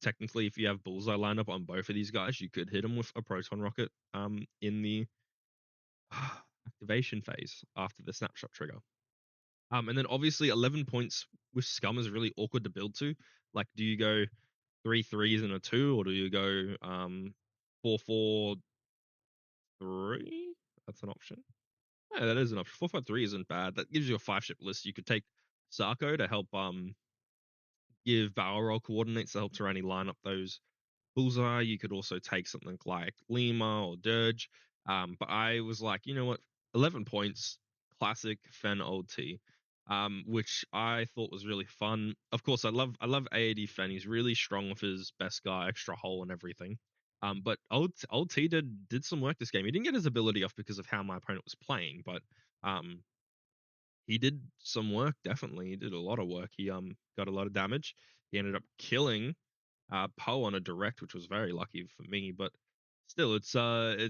technically if you have bullseye lined up on both of these guys, you could hit him with a proton rocket in the activation phase after the snapshot trigger. And then obviously 11 points with Scum is really awkward to build to. Like, do you go 3 3s and a 2, or do you go 4 4 3? That's an option. Yeah, that is an option. 4 5 3 isn't bad. That gives you a 5 ship list. You could take Sarko to help give barrel roll coordinates to help Torani line up those bullseye. You could also take something like Lima or Dirge. But I was like, you know what? 11 points, classic Fen old T. Which I thought was really fun. Of course, I love AAD Fen. He's really strong with his best guy, extra hole and everything. But old T did some work this game. He didn't get his ability off because of how my opponent was playing, but um he did some work. Definitely, he did a lot of work. He got a lot of damage. He ended up killing Poe on a direct, which was very lucky for me. But still, it's a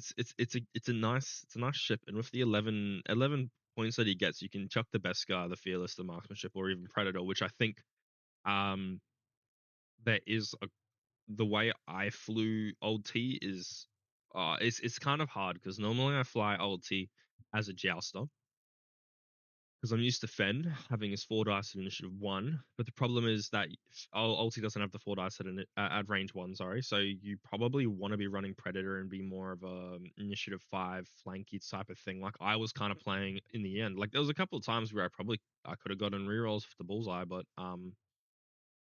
nice ship. And with the 11 points that he gets, you can chuck the best guy, the fearless, the marksmanship, or even predator, which I think um there is the way I flew old T is it's kind of hard because normally I fly old T as a jouster because I'm used to Fen having his 4 dice at initiative 1, but the problem is that ulti doesn't have the 4 dice at range 1. Sorry, so you probably want to be running Predator and be more of a initiative 5 flanky type of thing. Like I was kind of playing in the end. Like there was a couple of times where I could have gotten rerolls for the bullseye, but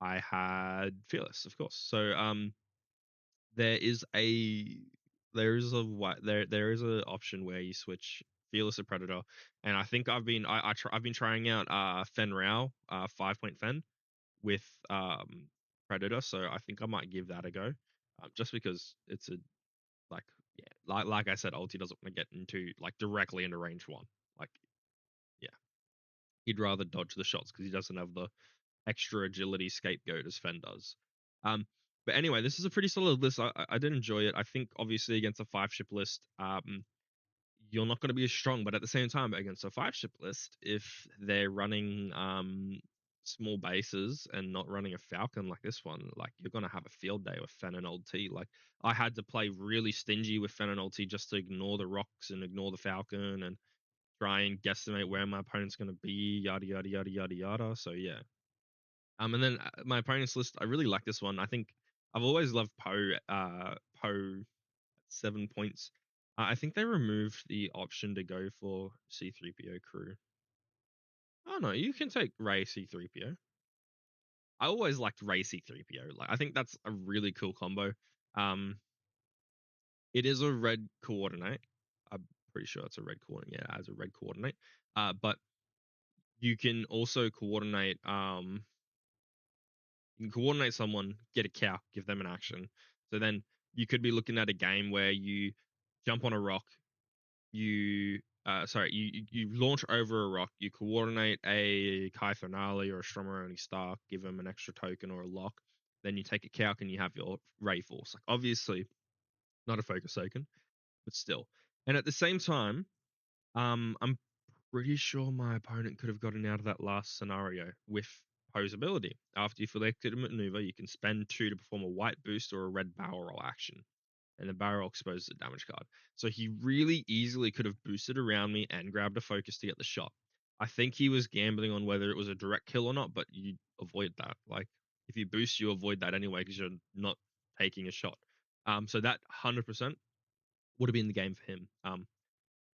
I had fearless, of course. So there is a there is a option where you switch fearless to predator, and I think I've been trying out Fen Rao 5 point Fen with predator, so I think I might give that a go, just because it's a like yeah like I said, ulti doesn't want to get into like directly into range 1. Like yeah, he'd rather dodge the shots because he doesn't have the extra agility scapegoat as Fen does. Um, but anyway, this is a pretty solid list. I did enjoy it. I think obviously against a 5 ship list, you're not going to be as strong, but at the same time against a 5 ship list, if they're running small bases and not running a Falcon like this one, like you're going to have a field day with Fen and Old T. Like I had to play really stingy with Fen and Old T just to ignore the rocks and ignore the Falcon and try and guesstimate where my opponent's going to be, yada yada yada yada yada. So yeah, and then my opponent's list, I really like this one. I think I've always loved Poe. Poe at 7 points. I think they removed the option to go for C3PO crew. Oh no, you can take Ray C3PO. I always liked Ray C3PO. Like I think that's a really cool combo. Um, it is a red coordinate. I'm pretty sure it's a red coordinate. Yeah, as a red coordinate. But you can also coordinate. You can coordinate someone, get a cow, give them an action. So then you could be looking at a game where you jump on a rock, you launch over a rock, you coordinate a Kythonali or a Stromeroni Stark, give them an extra token or a lock, then you take a calc and you have your Ray Force. Like obviously not a focus token, but still. And at the same time, I'm pretty sure my opponent could have gotten out of that last scenario with Poe's ability. After you've selected a maneuver, you can spend 2 to perform a white boost or a red barrel roll action, and the barrel exposes a damage card. So he really easily could have boosted around me and grabbed a focus to get the shot. I think he was gambling on whether it was a direct kill or not, but you avoid that. Like if you boost, you avoid that anyway because you're not taking a shot. So that 100% would have been the game for him.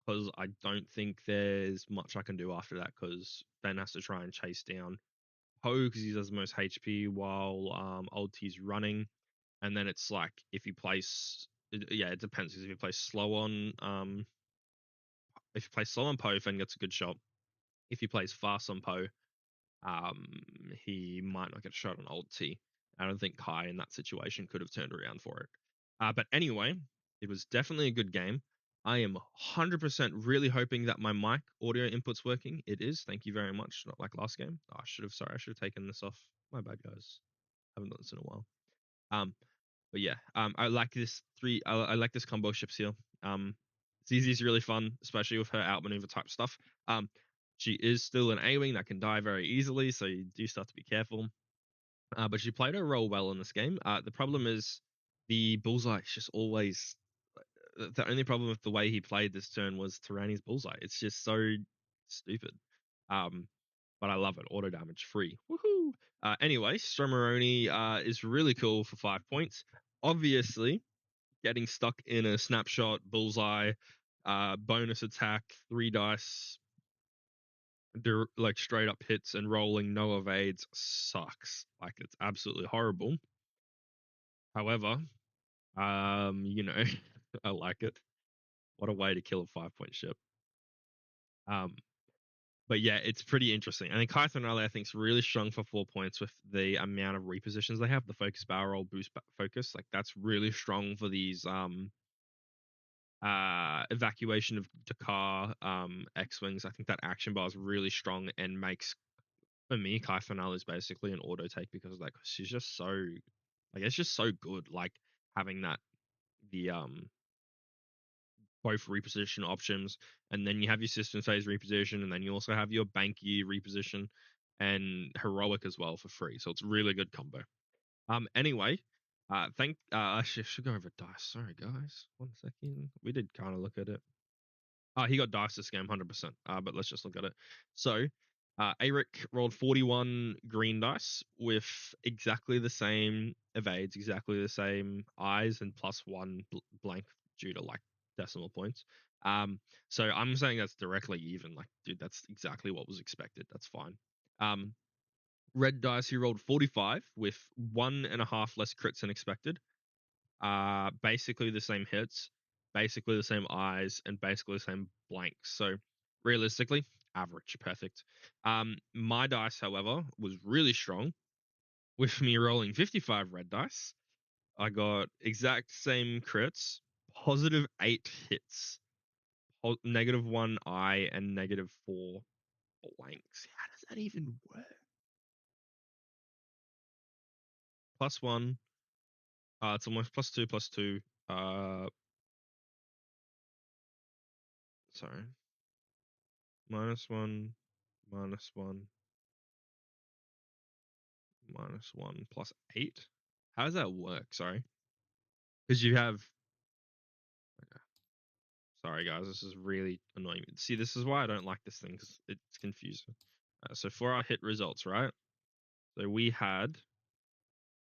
Because I don't think there's much I can do after that because Ben has to try and chase down Poe because he does the most HP while Old T's running. And then it's like if you place, yeah, it depends. Because if you play slow on Poe, Fen gets a good shot. If he plays fast on Poe, um, he might not get a shot on Old T. I don't think Kai in that situation could have turned around for it. But anyway, it was definitely a good game. I am 100% really hoping that my mic audio input's working. It is. Thank you very much. Not like last game. Oh, I should have taken this off. My bad, guys. Haven't done this in a while. Um, but yeah, I like I like this combo ship seal. ZZ's really fun, especially with her outmaneuver type stuff. She is still an A-wing that can die very easily, so you do start to be careful. But she played her role well in this game. The problem is the bullseye is just always the only problem with the way he played this turn was Torani's bullseye. It's just so stupid. Um, but I love it. Auto damage free. Woohoo! Anyway, Stromeroni is really cool for 5 points. Obviously, getting stuck in a snapshot, bullseye, bonus attack, 3 dice, like straight up hits and rolling no evades sucks. Like it's absolutely horrible. However, you know, I like it. What a way to kill a 5 point ship. Um, but yeah, it's pretty interesting. And then Kython Rally, I think, is really strong for 4 points with the amount of repositions they have. The focus barrel boost focus, like that's really strong for these evacuation of Dakar X-wings. I think that action bar is really strong and makes, for me, Kython Rally is basically an auto take because of that. Because she's just so, like, it's just so good. Like having that the both reposition options, and then you have your system phase reposition, and then you also have your Banky reposition and heroic as well for free. So it's a really good combo. Anyway, I should go over dice. Sorry guys, 1 second. We did kind of look at it. He got dice this game 100%. But let's just look at it. So Aeriic rolled 41 green dice with exactly the same evades, exactly the same eyes, and +1 blank due to like decimal points. So I'm saying that's directly even. Like, dude, that's exactly what was expected. That's fine. Red dice, he rolled 45 with 1.5 less crits than expected. Basically the same hits, basically the same eyes, and basically the same blanks. So realistically, average, perfect. My dice, however, was really strong. With me rolling 55 red dice, I got exact same crits, +8 hits, -1 eye, and -4 blanks. How does that even work? +1. It's almost +2, +2. Sorry. -1, -1, -1 +8. How does that work? Sorry. Because you have. Okay. Sorry, guys. This is really annoying. See, this is why I don't like this thing because it's confusing. So for our hit results, right? So we had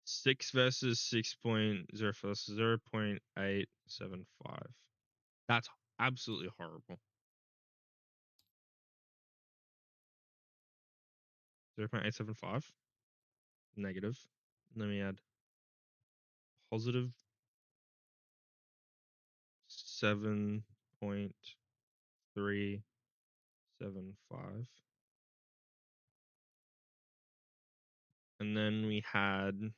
6 versus 6.0 versus 0.875. That's absolutely horrible. 0.875 negative. Let me add positive 7.375. And then we had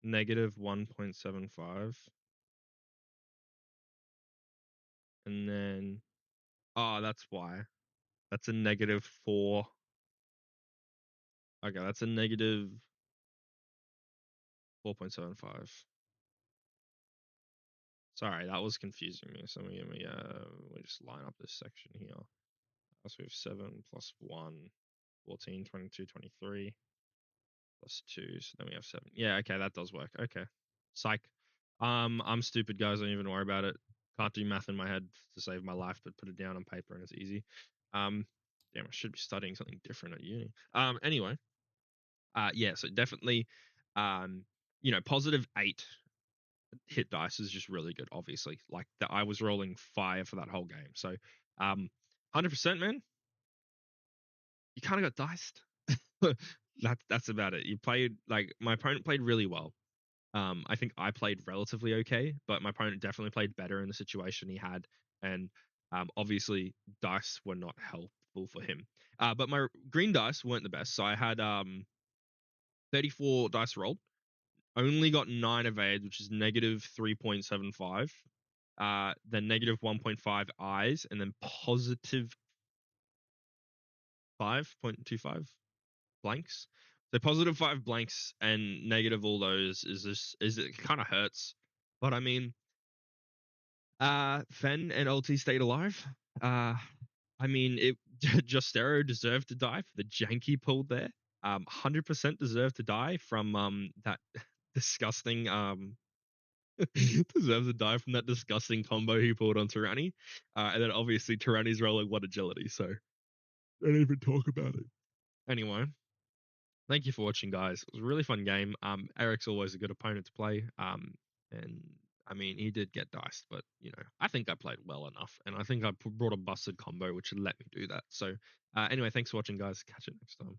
negative 1.75. And then, oh, that's why. That's a negative 4. Okay, that's a negative 4.75. Sorry, that was confusing me. So we just line up this section here. So we have 7 plus 1, 14, 22, 23 plus 2. So then we have 7. Yeah, okay, that does work. Okay. Psych. I'm stupid, guys. Don't even worry about it. Can't do math in my head to save my life, but put it down on paper and it's easy. Damn, I should be studying something different at uni. Anyway, yeah, so definitely, positive 8 hit dice is just really good. Obviously, like that, I was rolling fire for that whole game. So, 100%, man. You kind of got diced. That's about it. You played like my opponent played really well. I think I played relatively okay, but my opponent definitely played better in the situation he had, and obviously dice were not helpful for him. But my green dice weren't the best, so I had 34 dice rolled, only got 9 evades, which is negative 3.75. Then negative 1.5 eyes, and then positive 5.25 blanks. So positive 5 blanks and negative all those is it kind of hurts. But I mean, Fen and Ulti stayed alive. I mean, it Justero deserved to die for the jank he pulled there. 100% deserved to die from that disgusting deserves to die from that disgusting combo he pulled on Torani. And then obviously Torani's rolling one agility, so don't even talk about it. Anyway, thank you for watching, guys. It was a really fun game. Aeric's always a good opponent to play. And I mean, he did get diced, but I think I played well enough, and I think I brought a busted combo which let me do that. So, anyway, thanks for watching, guys. Catch you next time.